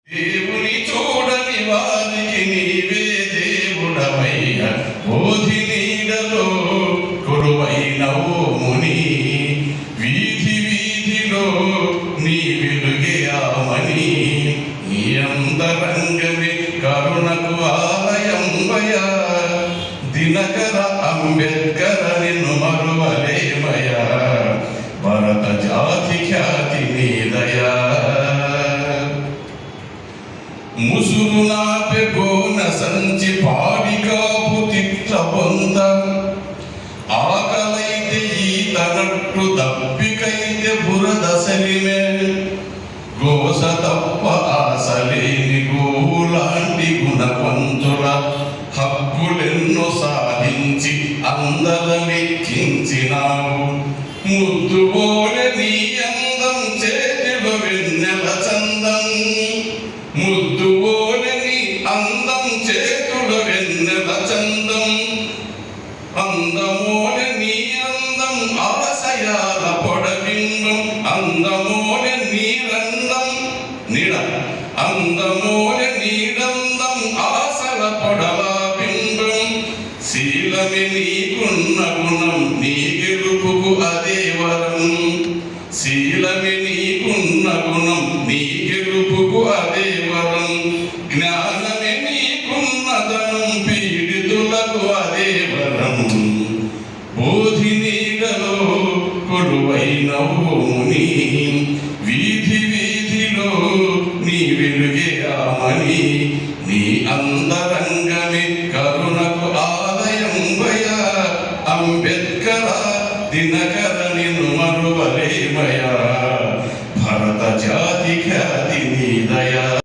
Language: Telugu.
దేవుని చూడని వారికి నీవే దేవుడవయ్యా, బోధి నీడలో కొరువైనవు ముని, వీధి వీధిలో నీ వెలుగే ఆమని, నీ అంతరంగమే కరుణకు ఆలయంబయా, దినకర అంబేద్కర నిన్ను మరువలేమయా, భరత జాతి ఖ్యాతి నీదయా. ముసురు నాపె గోన సంచి పాడికాపు తిట్ల పొంద, ఆకలైతే ఈతనట్టు దప్పికైతే బురదసలిమే, గోస తప్ప ఆసలేని గోవులాంటి గుణవంతుల హక్కులెన్నో సాధించి అందరమెక్కించినావు, ముద్దుబోలె నీ అందం చేతిలో వెన్నెల చందం, ముద్దుబోలని అందం చేతులు వెన్నెల చందం, అందమోలని అందం ఆశయాల పొడబింబం, అందమోల నీరందం నీడ, అందమోల నీరందం ఆశల పొడల బింబం, శీలమే నీకున్న గుణం నీ గెలుపుకు అదే వరం, శీలమే నీకున్న గుణం నీ గెలుపుకు అదే వరం, జ్ఞానమే నీకున్నదనం పీడితులకు అదే వరం, బోధి నీడలో కొలువైనవు ముని, వీధి వీధిలో నీ వెలుగే ఆమని, నీ అందరం